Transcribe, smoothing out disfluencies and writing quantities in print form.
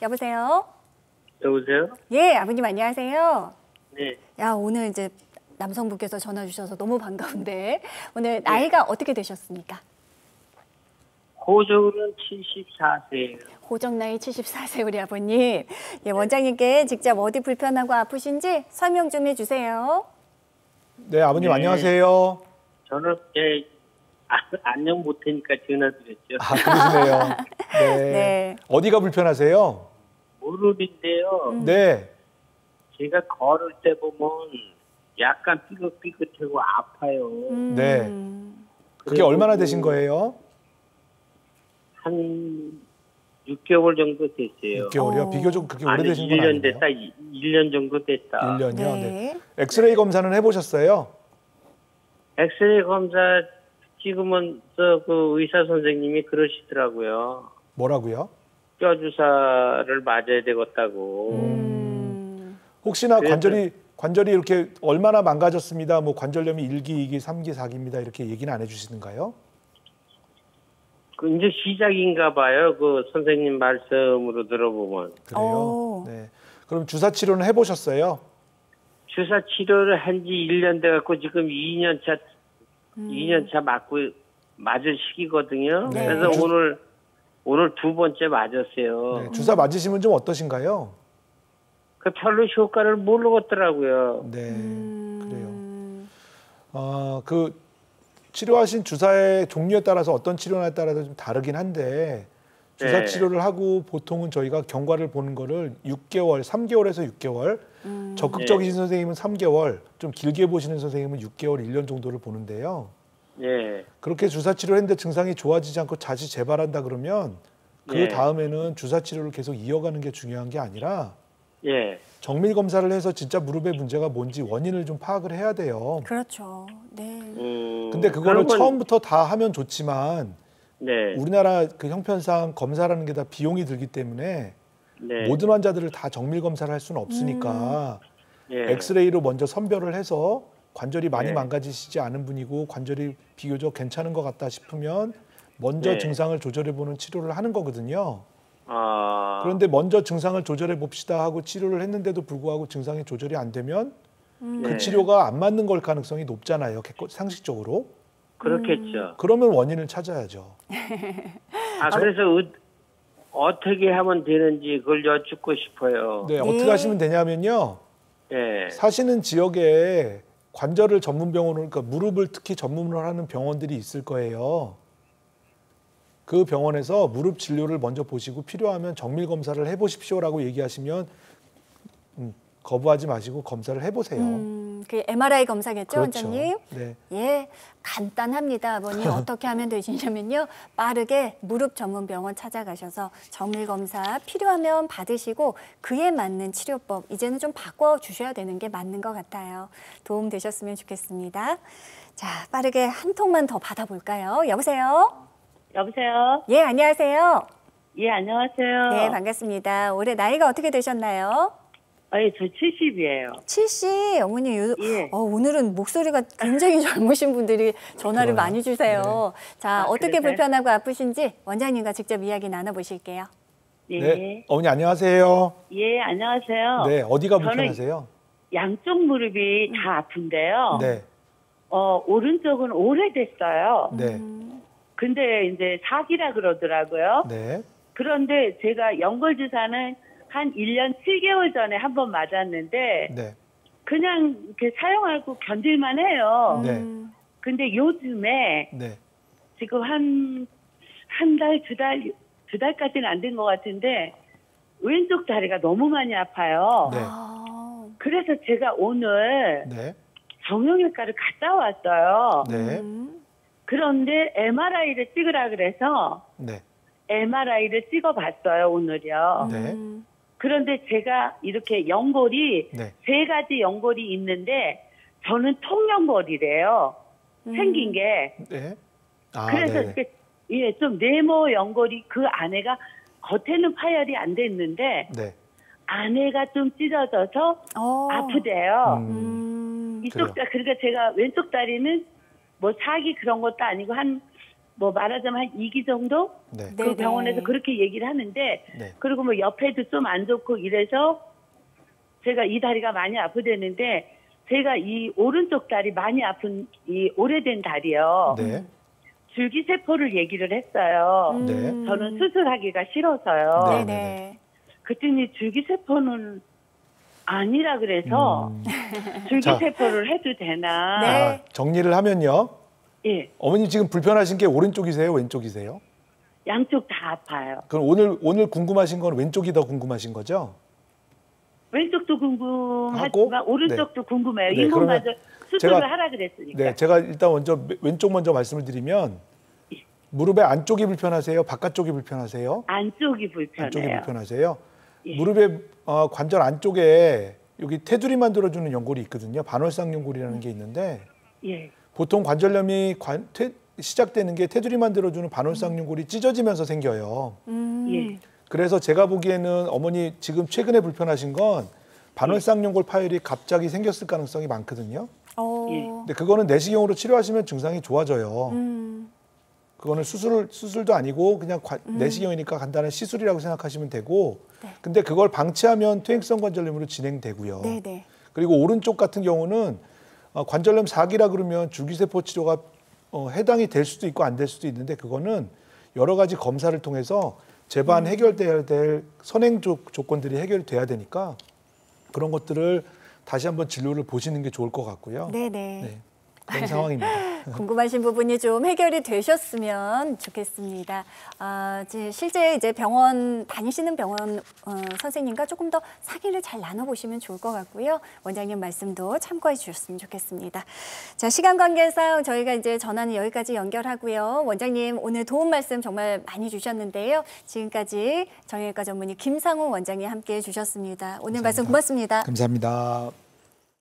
여보세요? 여보세요? 예, 아버님 안녕하세요. 네. 야, 오늘 이제 남성분께서 전화 주셔서 너무 반가운데 오늘 나이가 어떻게 되셨습니까? 호적으로는 74세예요. 호적 나이 74세 우리 아버님. 예, 원장님께 직접 어디 불편하고 아프신지 설명 좀 해주세요. 네, 아버님 네. 안녕하세요. 저는 안녕 못하니까 전화드렸죠. 아, 그러시네요. 네. 네. 어디가 불편하세요? 무릎인데요. 네. 제가 걸을 때 보면 약간 삐긋삐긋하고 아파요. 네. 그게 그리고 얼마나 되신 거예요? 한 6개월 정도 됐어요. 6개월이요? 비교적 그렇게 아니, 오래되신 건 1년 아니에요? 됐다. 1년 정도 됐다. 1년이요? 네. 네. 엑스레이 검사는 해보셨어요? 엑스레이 검사 찍으면 그 의사 선생님이 그러시더라고요. 뭐라고요? 뼈 주사를 맞아야 되겠다고. 혹시나 그래서- 관절이 이렇게 얼마나 망가졌습니다. 뭐 관절염이 1기, 2기, 3기, 4기입니다. 이렇게 얘기는 안 해주시는가요? 그 이제 시작인가 봐요. 그 선생님 말씀으로 들어보면. 그래요? 오. 네. 그럼 주사 치료는 해보셨어요? 주사 치료를 한 지 1년 돼갖고 지금 2년 차 맞을 시기거든요. 네. 그래서 오늘 두 번째 맞았어요. 네. 주사 맞으시면 좀 어떠신가요? 그 별로 효과를 모르겠더라고요. 네. 그래요. 그 치료하신 주사의 종류에 따라서 어떤 치료냐에 따라서 좀 다르긴 한데 주사 네. 치료를 하고 보통은 저희가 경과를 보는 거를 6개월, 3개월에서 6개월, 적극적이신 선생님은 3개월, 좀 길게 보시는 선생님은 6개월, 1년 정도를 보는데요. 예. 그렇게 주사 치료를 했는데 증상이 좋아지지 않고 다시 재발한다 그러면 그 네. 다음에는 주사 치료를 계속 이어가는 게 중요한 게 아니라 예. 정밀 검사를 해서 진짜 무릎의 문제가 뭔지 원인을 좀 파악을 해야 돼요. 그렇죠. 네. 근데 그거를 그러면- 처음부터 다 하면 좋지만 네. 우리나라 그 형편상 검사라는 게 다 비용이 들기 때문에 네. 모든 환자들을 다 정밀 검사를 할 수는 없으니까 예. 엑스레이로 먼저 선별을 해서 관절이 많이 네. 망가지시지 않은 분이고 관절이 비교적 괜찮은 것 같다 싶으면 먼저 네. 증상을 조절해보는 치료를 하는 거거든요. 아. 그런데 먼저 증상을 조절해 봅시다 하고 치료를 했는데도 불구하고 증상이 조절이 안 되면 그 네. 치료가 안 맞는 걸 가능성이 높잖아요. 상식적으로. 그렇겠죠. 그러면 원인을 찾아야죠. 그래서 어떻게 하면 되는지 그걸 여쭙고 싶어요. 네, 어떻게 하시면 되냐면요. 예. 사시는 지역에 관절을 전문 병원으로, 그러니까 무릎을 특히 전문으로 하는 병원들이 있을 거예요. 그 병원에서 무릎 진료를 먼저 보시고 필요하면 정밀 검사를 해보십시오라고 얘기하시면 거부하지 마시고 검사를 해보세요. 그 MRI 검사겠죠, 그렇죠. 원장님? 네. 예, 간단합니다, 아버님. 어떻게 하면 되시냐면요. 빠르게 무릎 전문 병원 찾아가셔서 정밀 검사 필요하면 받으시고 그에 맞는 치료법 이제는 좀 바꿔주셔야 되는 게 맞는 것 같아요. 도움 되셨으면 좋겠습니다. 자, 빠르게 한 통만 더 받아볼까요? 여보세요? 여보세요? 예, 안녕하세요. 예, 안녕하세요. 네, 반갑습니다. 올해 나이가 어떻게 되셨나요? 저 70이에요. 70, 어머니, 예. 오늘은 목소리가 굉장히 젊으신 분들이 전화를 그러나? 많이 주세요. 자, 어떻게 그러세요? 불편하고 아프신지 원장님과 직접 이야기 나눠보실게요. 예. 네. 어머니 안녕하세요. 예, 안녕하세요. 네, 어디가 저는 불편하세요? 양쪽 무릎이 다 아픈데요. 네. 오른쪽은 오래됐어요. 네. 근데 이제 사기라 그러더라고요. 네. 그런데 제가 연골주사는 한 1년 7개월 전에 한 번 맞았는데 네. 그냥 이렇게 사용하고 견딜만 해요. 네. 근데 요즘에 네. 지금 한 달, 두 달까지는 안 된 것 같은데 왼쪽 다리가 너무 많이 아파요. 네. 그래서 제가 오늘 네. 정형외과를 갔다 왔어요. 네. 그런데 MRI를 찍으라 그래서 네. MRI를 찍어봤어요, 오늘요. 네. 그런데 제가 이렇게 연골이 네. 3가지 연골이 있는데 저는 통연골이래요. 생긴 게. 네. 아, 그래서 네. 이렇게 좀 네모 연골이 그 안에가 겉에는 파열이 안 됐는데 네. 안에가 좀 찢어져서 아프대요. 이쪽 그래요. 그러니까 제가 왼쪽 다리는 뭐 사기 그런 것도 아니고 한 뭐 말하자면 한 2기 정도 네. 네. 그 병원에서 그렇게 얘기를 하는데 네. 그리고 뭐 옆에도 좀 안 좋고 이래서 제가 이 다리가 많이 아프다는데 제가 이 오른쪽 다리 많이 아픈 이 오래된 다리요. 네. 줄기세포를 얘기를 했어요. 네. 저는 수술하기가 싫어서요. 네. 네네. 그랬더니 줄기세포는 아니라 그래서 줄기세포를 해도 되나? 네. 자, 정리를 하면요. 예, 어머님 지금 불편하신 게 오른쪽이세요? 왼쪽이세요? 양쪽 다 아파요. 그럼 오늘 궁금하신 건 왼쪽이 더 궁금하신 거죠? 왼쪽도 궁금하지만 하고? 오른쪽도 궁금해요. 네, 인공관절 그러면 수술을 제가- 하라 그랬으니까. 네, 제가 일단 왼쪽 먼저 말씀을 드리면 무릎의 안쪽이 불편하세요? 바깥쪽이 불편하세요? 안쪽이 불편해요. 안쪽이 불편하세요? 예. 무릎의 관절 안쪽에 여기 테두리 만들어주는 연골이 있거든요. 반월상 연골이라는 게 있는데 예, 보통 관절염이 시작되는 게 테두리 만들어주는 반월상 연골이 찢어지면서 생겨요. 예. 그래서 제가 보기에는 어머니 지금 최근에 불편하신 건 반월상 연골 파열이 갑자기 생겼을 가능성이 많거든요. 예. 근데 그거는 내시경으로 치료하시면 증상이 좋아져요. 음. 그거는 수술도 아니고 그냥 내시경이니까 간단한 시술이라고 생각하시면 되고, 네. 근데 그걸 방치하면 퇴행성 관절염으로 진행되고요. 네네. 그리고 오른쪽 같은 경우는 관절염 4기라 그러면 줄기세포 치료가 해당이 될 수도 있고 안 될 수도 있는데 그거는 여러 가지 검사를 통해서 재반 해결돼야 될 선행 조건들이 해결돼야 되니까 그런 것들을 다시 한번 진료를 보시는 게 좋을 것 같고요. 네네. 네, 그런 상황입니다. 궁금하신 부분이 좀 해결이 되셨으면 좋겠습니다. 실제 이제 병원 다니시는 병원 선생님과 조금 더 상의를 잘 나눠보시면 좋을 것 같고요. 원장님 말씀도 참고해 주셨으면 좋겠습니다. 자, 시간 관계상 저희가 이제 전화는 여기까지 연결하고요. 원장님 오늘 도움 말씀 정말 많이 주셨는데요. 지금까지 정형외과 전문의 김상우 원장님 함께해 주셨습니다. 오늘 말씀 고맙습니다. 감사합니다.